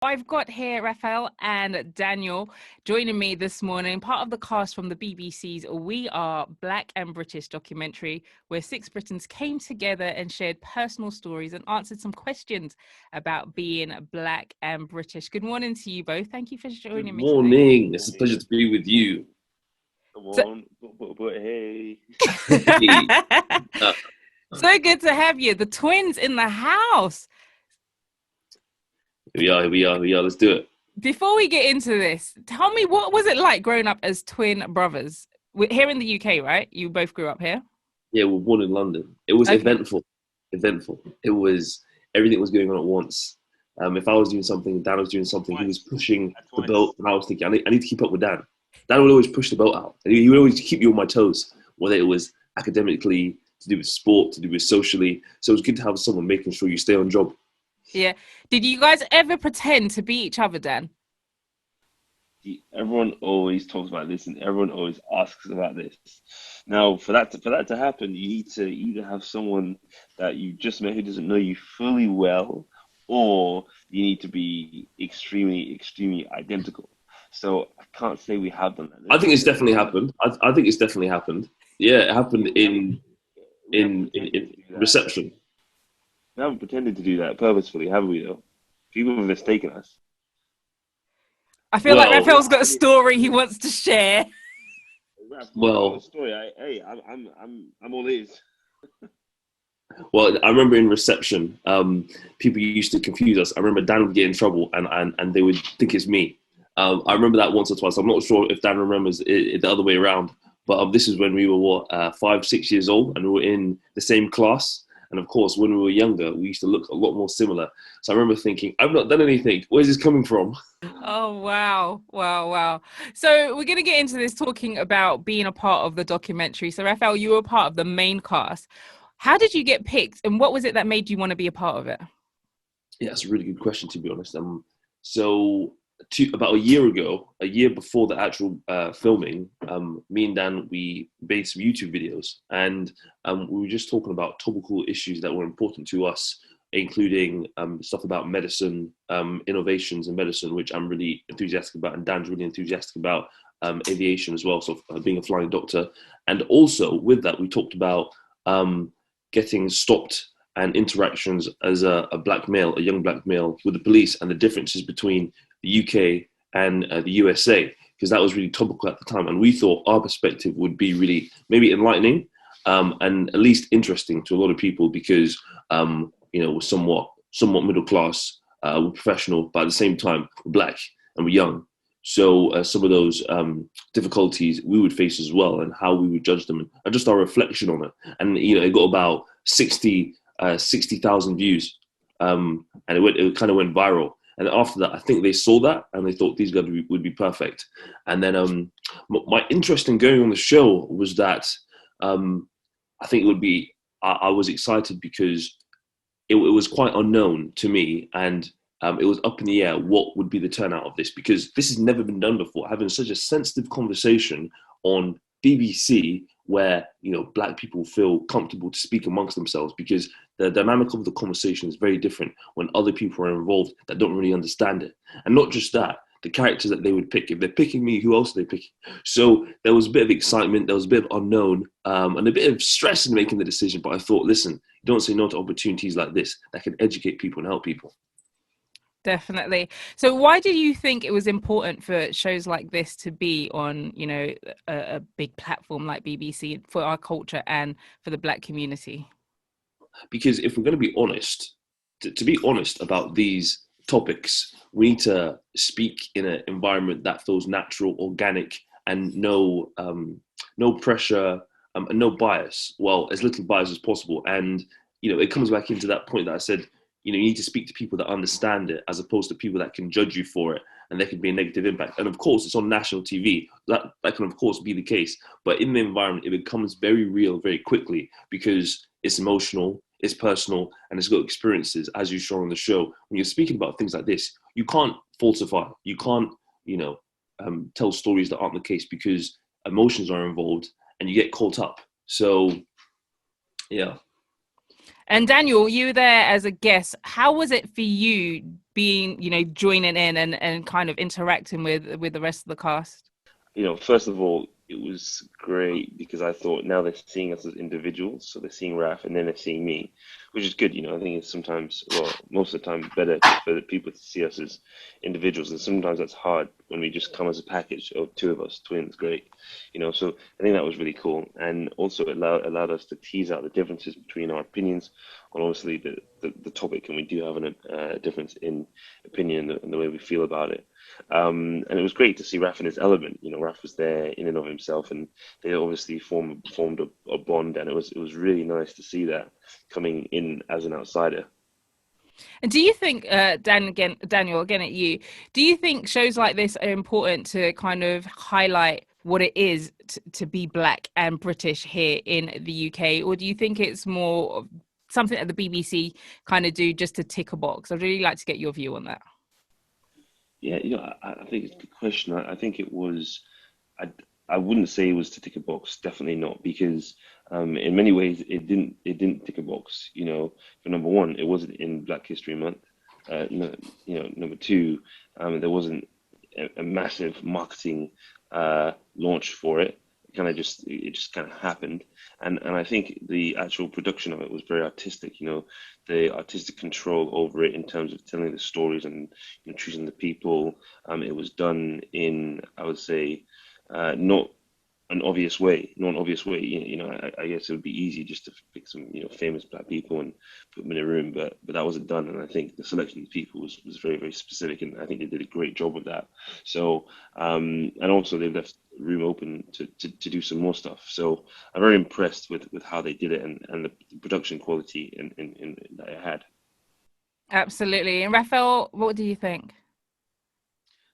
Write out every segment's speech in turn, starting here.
I've got here Raphael and Daniel joining me this morning, part of the cast from the BBC's We Are Black and British documentary, where 6 Britons came together and shared personal stories and answered some questions about being Black and British. Good morning to you both. Thank you for joining me Good today. morning. It's a pleasure to be with you. Come on, but hey. Hey. So good to have you. The twins in the house. Here we are. Let's do it. Before we get into this, tell me, what was it like growing up as twin brothers? We're here in the UK, right? You both grew up here? Yeah, we were born in London. It was Okay. eventful. It was, everything was going on at once. If I was doing something, Dan was doing something, he was pushing the boat, and I was thinking, I need to keep up with Dan. Dan would always push the boat out. And he would always keep you on my toes, whether it was academically, to do with sport, to do with socially. So it was good to have someone making sure you stay on job. Yeah. Did you guys ever pretend to be each other, Dan? Everyone always talks about this, and everyone always asks about this. Now, for that to happen, you need to either have someone that you just met who doesn't know you fully well, or you need to be extremely, extremely identical. So I can't say we have done that. I think it's definitely happened. I think it's definitely happened. Yeah, it happened in reception. We haven't pretended to do that purposefully, have we, though? People have mistaken us. I feel like Raphael's got a story he wants to share. Well, story. I'm all ears. Well, I remember in reception, people used to confuse us. I remember Dan would get in trouble, and they would think it's me. I remember that once or twice. I'm not sure if Dan remembers it the other way around, but this is when we were 5, 6 years old, and we were in the same class. And of course, when we were younger, we used to look a lot more similar. So I remember thinking, I've not done anything. Where's this coming from? Oh, wow. So we're going to get into this, talking about being a part of the documentary. So Raphael, you were part of the main cast. How did you get picked, and what was it that made you want to be a part of it? Yeah, that's a really good question, to be honest. About a year before the actual filming, me and Dan, we made some YouTube videos, and we were just talking about topical issues that were important to us, including stuff about medicine, innovations in medicine, which I'm really enthusiastic about, and Dan's really enthusiastic about, aviation as well, so being a flying doctor. And also with that, we talked about getting stopped and interactions as a young black male with the police, and the differences between the UK and the USA, because that was really topical at the time. And we thought our perspective would be really maybe enlightening and at least interesting to a lot of people, because, we're somewhat middle class, we're professional, but at the same time, we're black and we're young. So some of those difficulties we would face as well, and how we would judge them, and just our reflection on it. And, it got about 60,000 views, and it kind of went viral. And after that, I think they saw that and they thought these guys would be perfect. And then my interest in going on the show was that I think it would be, I was excited because it was quite unknown to me, and it was up in the air what would be the turnout of this, because this has never been done before, having such a sensitive conversation on BBC where, black people feel comfortable to speak amongst themselves, because the dynamic of the conversation is very different when other people are involved that don't really understand it. And not just that, the characters that they would pick, if they're picking me, who else are they picking? So there was a bit of excitement, there was a bit of unknown, and a bit of stress in making the decision. But I thought, listen, you don't say no to opportunities like this that can educate people and help people. Definitely. So why did you think it was important for shows like this to be on, a big platform like BBC, for our culture and for the black community? Because if we're going to be honest, to be honest about these topics, we need to speak in an environment that feels natural, organic, and no pressure, and no bias. Well, as little bias as possible. And, it comes back into that point that I said, you need to speak to people that understand it, as opposed to people that can judge you for it, and there can be a negative impact. And of course, it's on national TV. That can, of course, be the case. But in the environment, it becomes very real very quickly, because it's emotional, it's personal, and it's got experiences, as you show on the show. When you're speaking about things like this, you can't falsify. You can't, tell stories that aren't the case, because emotions are involved and you get caught up. So, yeah. And Daniel, you were there as a guest. How was it for you being, joining in and kind of interacting with the rest of the cast? First of all, it was great because I thought now they're seeing us as individuals, so they're seeing Raf and then they're seeing me, which is good. I think it's sometimes, well, most of the time, better for the people to see us as individuals, and sometimes that's hard when we just come as a package of two of us, twins, great. So I think that was really cool, and also it allowed us to tease out the differences between our opinions on obviously the topic, and we do have a difference in opinion and the way we feel about it. And it was great to see Raf in his element. Raf was there in and of himself, and they obviously formed a bond, and it was really nice to see that coming in as an outsider. And do you think, Daniel, again at you, do you think shows like this are important to kind of highlight what it is to be Black and British here in the UK, or do you think it's more something that the BBC kind of do just to tick a box? I'd really like to get your view on that. Yeah, I think it's a good question. I think it was, I wouldn't say it was to tick a box, definitely not, because in many ways it didn't tick a box. For number one, it wasn't in Black History Month. Number two, there wasn't a massive marketing launch for it. It just kind of happened, and I think the actual production of it was very artistic. The artistic control over it in terms of telling the stories and choosing the people. It was done in, I would say, not an obvious way. I guess it would be easy just to pick some famous Black people and put them in a room, but that wasn't done. And I think the selection of people was very, very specific, and I think they did a great job with that. So and also they've left room open to do some more stuff. So I'm very impressed with how they did it and the production quality in that it had. Absolutely. And Raphael, what do you think?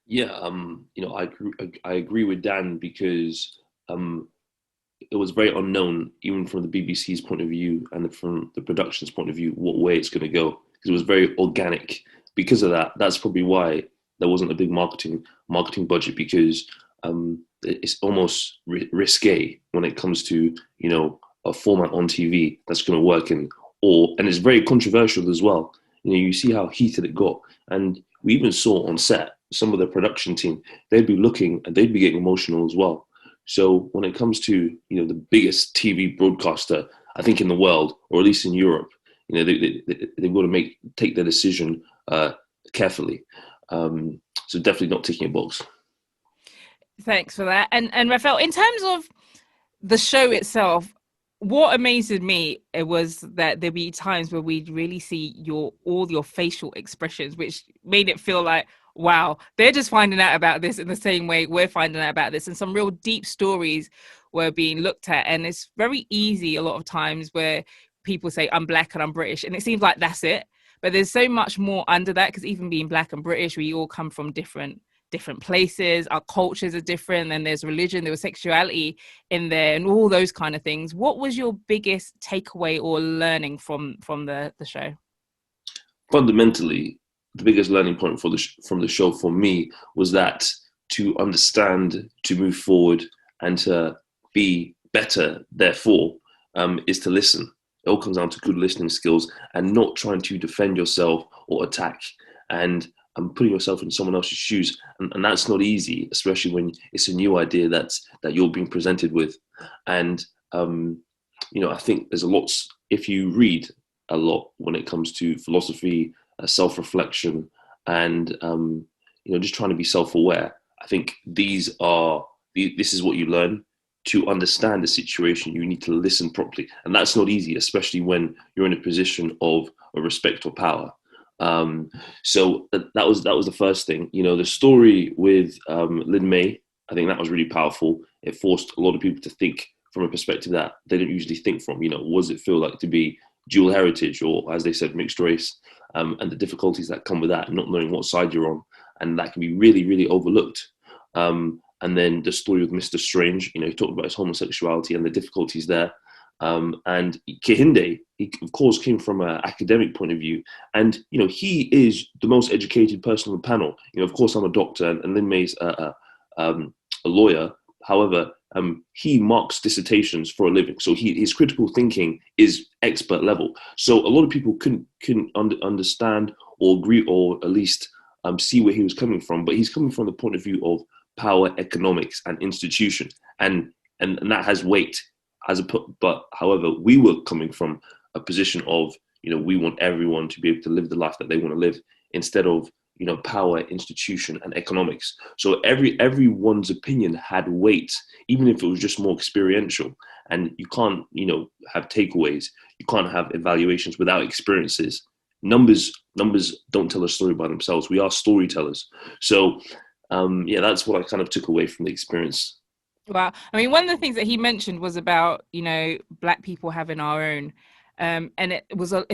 Yeah, I agree with Dan because it was very unknown, even from the BBC's point of view and from the production's point of view, what way it's going to go. Because it was very organic. Because of that, that's probably why there wasn't a big marketing budget, because it's almost risque when it comes to a format on TV that's going to work, and it's very controversial as well. You see how heated it got, and we even saw on set some of the production team, they'd be looking and they'd be getting emotional as well. So when it comes to the biggest TV broadcaster, I think in the world, or at least in Europe, they've got to take their decision carefully. So definitely not ticking a box. Thanks for that. And Raphael, in terms of the show itself, what amazed me was that there'd be times where we'd really see all your facial expressions, which made it feel like, wow, they're just finding out about this in the same way we're finding out about this. And some real deep stories were being looked at. And it's very easy a lot of times where people say, I'm Black and I'm British. And it seems like that's it. But there's so much more under that, because even being Black and British, we all come from different places. Our cultures are different. And there's religion, there was sexuality in there and all those kind of things. What was your biggest takeaway or learning from the show? Fundamentally, the biggest learning point from the show for me was that to understand, to move forward, and to be better, therefore, is to listen. It all comes down to good listening skills and not trying to defend yourself or attack, and putting yourself in someone else's shoes. And that's not easy, especially when it's a new idea that you're being presented with. And, I think there's a lot, if you read a lot when it comes to philosophy, self-reflection, and just trying to be self-aware. I think this is what you learn. To understand the situation, you need to listen properly, and that's not easy, especially when you're in a position of respect or power. So that was the first thing. The story with Lin May, I think that was really powerful. It forced a lot of people to think from a perspective that they don't usually think from. What does it feel like to be dual heritage, or as they said, mixed race, and the difficulties that come with that, and not knowing what side you're on, and that can be really, really overlooked. And then the story with Mr. Strange, he talked about his homosexuality and the difficulties there. And Kehinde, he of course came from an academic point of view, and he is the most educated person on the panel. Of course I'm a doctor, and Lin May's a lawyer. however, he marks dissertations for a living, so his critical thinking is expert level. So a lot of people couldn't understand or agree, or at least see where he was coming from. But he's coming from the point of view of power, economics, and institutions, and that has weight. But however, we were coming from a position of, we want everyone to be able to live the life that they want to live, instead of, power, institution, and economics. So everyone's opinion had weight, even if it was just more experiential. And you can't, have takeaways. You can't have evaluations without experiences. Numbers don't tell a story by themselves. We are storytellers. So, that's what I kind of took away from the experience. Wow. I mean, one of the things that he mentioned was about, Black people having our own. And it was a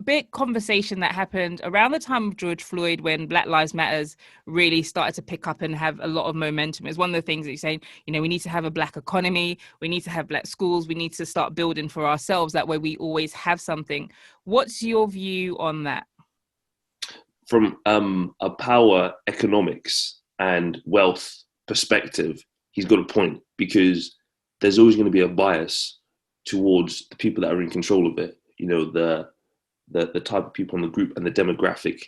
big conversation that happened around the time of George Floyd, when Black Lives Matters really started to pick up and have a lot of momentum. It's one of the things that he's saying, we need to have a Black economy. We need to have Black schools. We need to start building for ourselves. That way we always have something. What's your view on that? From a power, economics, and wealth perspective, he's got a point, because there's always going to be a bias towards the people that are in control of it. The type of people in the group and the demographic.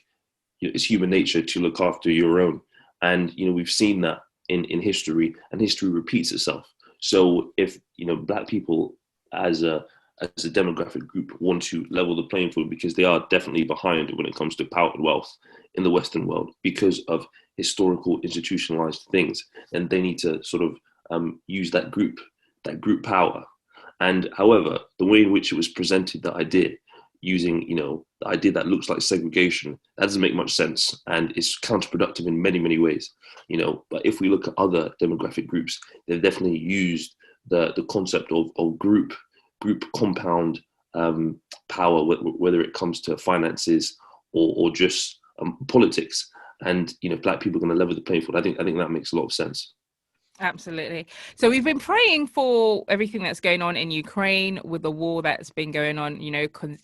It's human nature to look after your own, and we've seen that in history, and history repeats itself. So if Black people as a demographic group want to level the playing field, because they are definitely behind when it comes to power and wealth in the Western world because of historical institutionalized things, then they need to sort of use that group power. And however, the way in which it was presented, that idea, using, the idea that looks like segregation, that doesn't make much sense, and it's counterproductive in many, many ways. But if we look at other demographic groups, they've definitely used the concept of group compound power, whether it comes to finances or just politics. And Black people are going to level the playing field. I think that makes a lot of sense. Absolutely. So we've been praying for everything that's going on in Ukraine, with the war that's been going on,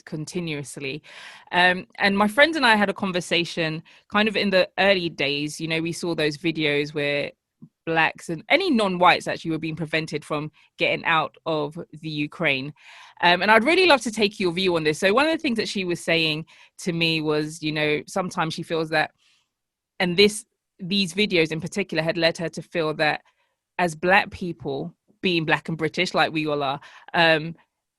continuously. And my friends and I had a conversation kind of in the early days. We saw those videos where Blacks and any non-whites actually were being prevented from getting out of the Ukraine. And I'd really love to take your view on this. So one of the things that she was saying to me was, sometimes she feels that, and these videos in particular had led her to feel that, as Black people, being Black and British like we all are,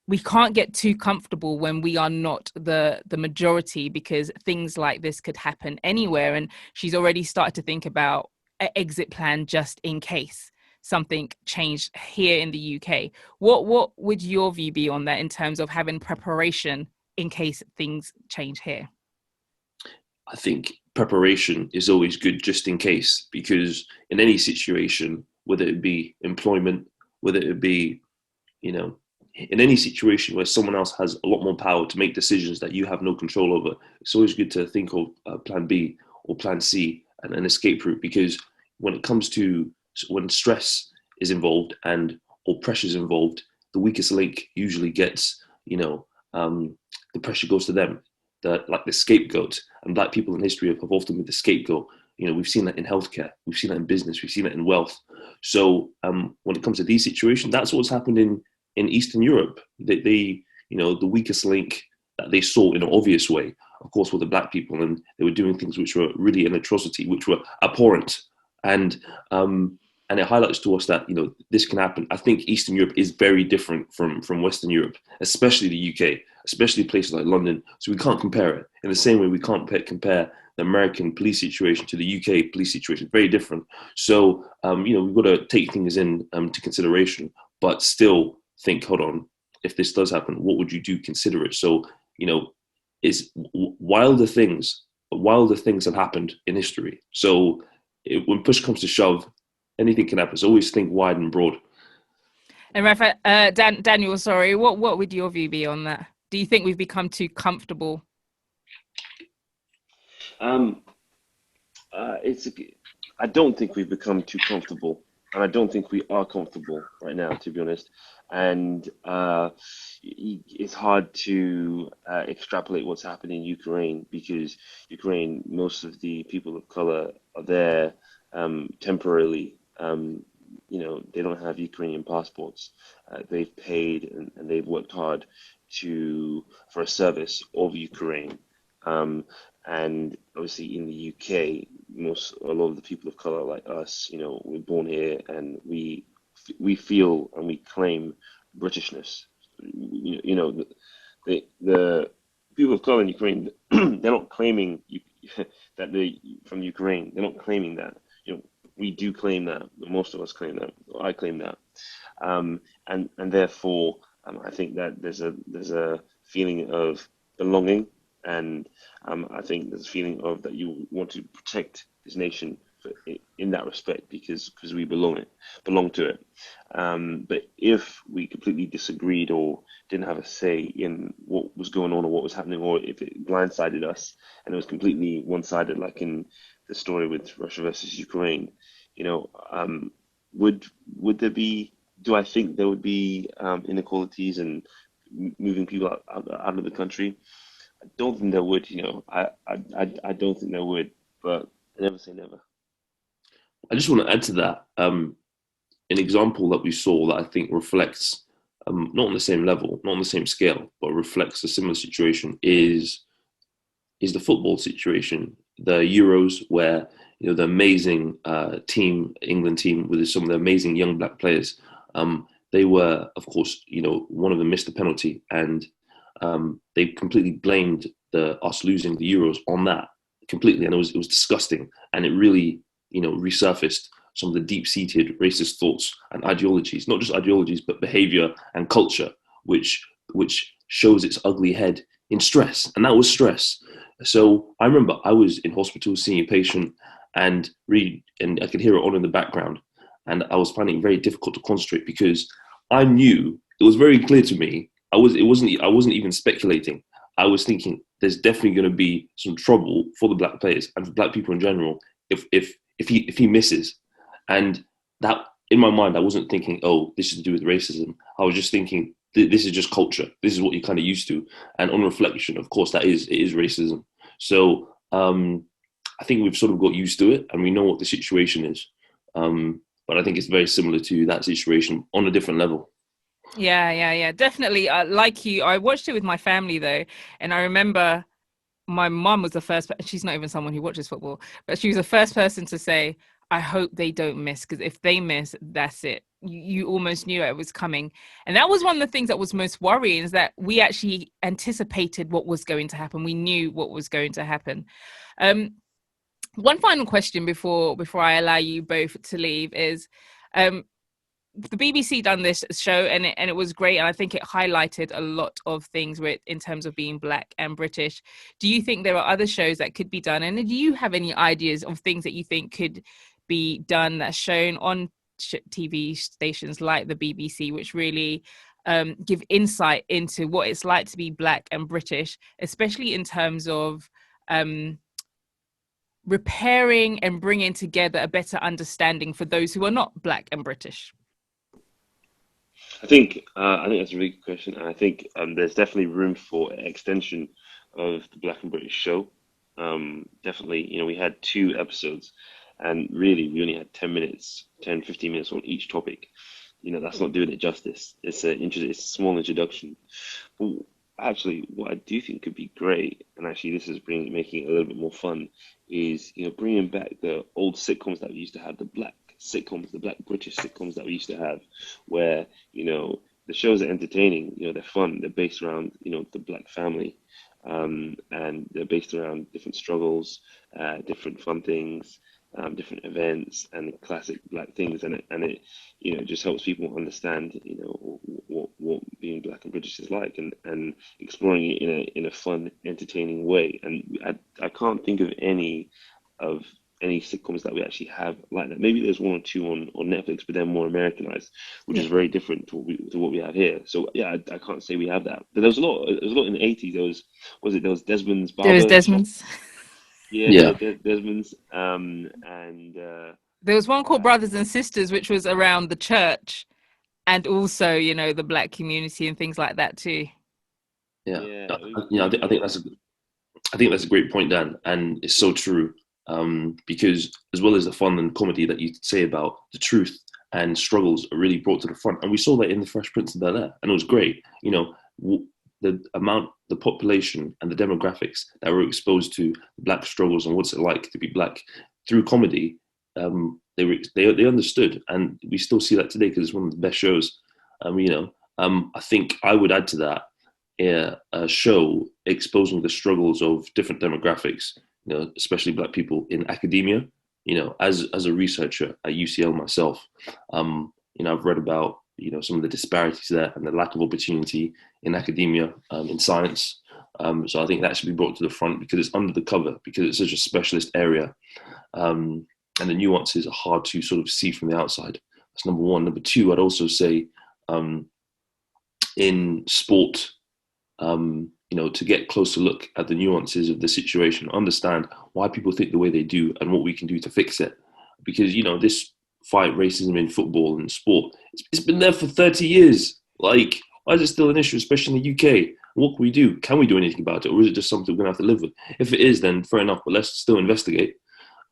we can't get too comfortable when we are not the majority, because things like this could happen anywhere. And she's already started to think about an exit plan just in case something changed here in the UK. What would your view be on that, in terms of having preparation in case things change here? I think preparation is always good, just in case, because in any situation, whether it be employment, whether it be, in any situation where someone else has a lot more power to make decisions that you have no control over, it's always good to think of plan B or plan C and an escape route. Because when it comes to, when stress is involved or pressure is involved, the weakest link usually gets, the pressure goes to them, like the scapegoat. And Black people in history have often been the scapegoat. We've seen that in healthcare, we've seen that in business, we've seen that in wealth. So when it comes to these situations, that's what's happened in Eastern Europe. They the weakest link that they saw in an obvious way, of course, were the Black people, and they were doing things which were really an atrocity, which were abhorrent. And it highlights to us that this can happen. I think Eastern Europe is very different from Western Europe, especially the UK, especially places like London. So we can't compare it. In the same way, we can't compare the American police situation to the UK police situation. Very different. So we've got to take things to consideration, but still think, hold on, if this does happen, what would you do? Consider it. So it's wilder things have happened in history. So when push comes to shove, anything can happen. So always think wide and broad. And Rafa, Daniel, sorry, what would your view be on that? Do you think we've become too comfortable? I don't think we've become too comfortable, and I don't think we are comfortable right now, to be honest. And it's hard to extrapolate what's happening in Ukraine, because Ukraine, most of the people of color are there temporarily. they don't have Ukrainian passports. They've paid and they've worked hard for a service of Ukraine. And obviously in the UK, a lot of the people of color like us, we're born here and we feel and we claim Britishness. The people of color in Ukraine, they're not claiming that they're from Ukraine. They're not claiming that. We do claim that. Most of us claim that. I claim that. And therefore, I think that there's a feeling of belonging, and I think there's a feeling of that you want to protect this nation in that respect because we belong to it. But if we completely disagreed or didn't have a say in what was going on or what was happening, or if it blindsided us and it was completely one-sided, like in the story with Russia versus Ukraine, would there be? Do I think there would be inequalities and moving people out of the country? I don't think there would. I don't think there would, but I never say never. I just want to add to that an example that we saw that I think reflects, not on the same level, not on the same scale, but reflects a similar situation is the football situation, the Euros, where the amazing England team with some of the amazing young black players, they were, of course, one of them missed the penalty, and they completely blamed us losing the Euros on that completely, and it was disgusting, and it really resurfaced some of the deep-seated racist thoughts and ideologies, not just ideologies, but behavior and culture, which shows its ugly head in stress. And that was stress. So I remember I was in hospital seeing a patient and I could hear it on in the background. And I was finding it very difficult to concentrate because I knew, it was very clear to me, I wasn't even speculating. I was thinking there's definitely going to be some trouble for the black players and for black people in general if he misses. And that, in my mind, I wasn't thinking, oh, this is to do with racism. I was just thinking, this is just culture. This is what you're kind of used to. And on reflection, of course, it is racism. So I think we've sort of got used to it and we know what the situation is. But I think it's very similar to that situation on a different level. Yeah, definitely. Like you, I watched it with my family though, and I remember my mum was the first. She's not even someone who watches football, but she was the first person to say, "I hope they don't miss, because if they miss, that's it." You almost knew it was coming, and that was one of the things that was most worrying, is that we actually anticipated what was going to happen. We knew what was going to happen. One final question before I allow you both to leave is. The BBC done this show and it was great, and I think it highlighted a lot of things in terms of being black and British. Do you think there are other shows that could be done, and do you have any ideas of things that you think could be done that's shown on TV stations like the BBC, which really give insight into what it's like to be black and British, especially in terms of repairing and bringing together a better understanding for those who are not black and British? I think that's a really good question, and I think there's definitely room for extension of the Black and British show. Definitely, we had 2 episodes, and really we only had 10, 15 minutes on each topic. That's not doing it justice. It's a small introduction. But actually, what I do think could be great, and actually this is making it a little bit more fun, is bringing back the old sitcoms that we used to have, the black British sitcoms that we used to have, where the shows are entertaining, they're fun, they're based around the black family, and they're based around different struggles, different fun things, different events, and classic black things, and it just helps people understand what being black and British is like, and exploring it in a fun, entertaining way. And I can't think of any sitcoms that we actually have like that. Maybe there's 1 or 2 on Netflix, but they're more Americanized, which is very different to what we have here. So yeah, I can't say we have that. But there was a lot in the 80s. There was Desmond's Barber. There was Desmond's. Yeah. Desmond's. And there was one called Brothers and Sisters, which was around the church and also, the black community and things like that too. Yeah. I think that's a great point, Dan, and it's so true. Because as well as the fun and comedy that you say about the truth and struggles are really brought to the front. And we saw that in the Fresh Prince of Bel-Air, and it was great. You know, the population and the demographics that were exposed to Black struggles and what's it like to be Black through comedy, they understood, and we still see that today because it's one of the best shows. I think I would add to that a show exposing the struggles of different demographics, you know, especially Black people in academia. You know, as a researcher at UCL myself, you know, I've read about, you know, some of the disparities there and the lack of opportunity in academia, in science. So I think that should be brought to the front because it's under the cover, because it's such a specialist area. And the nuances are hard to sort of see from the outside. That's number one. Number two, I'd also say in sport, you know, to get a closer look at the nuances of the situation, understand why people think the way they do and what we can do to fix it. Because, you know, this fight racism in football and sport, it's been there for 30 years. Like, why is it still an issue, especially in the UK? What can we do? Can we do anything about it? Or is it just something we're going to have to live with? If it is, then fair enough, but let's still investigate.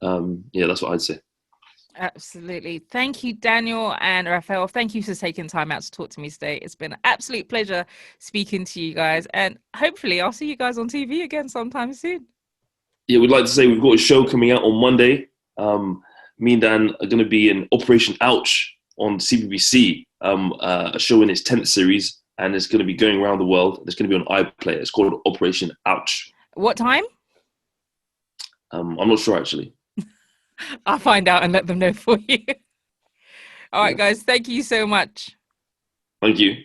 Yeah, that's what I'd say. Absolutely. Thank you, Daniel and Raphael. Thank you for taking time out to talk to me today. It's been an absolute pleasure speaking to you guys. And hopefully I'll see you guys on TV again sometime soon. Yeah, we'd like to say we've got a show coming out on Monday. Me and Dan are going to be in Operation Ouch on CBBC, a show in its 10th series, and it's going to be going around the world. It's going to be on iPlayer. It's called Operation Ouch. What time? I'm not sure, actually. I'll find out and let them know for you. All right, guys. Thank you so much. Thank you.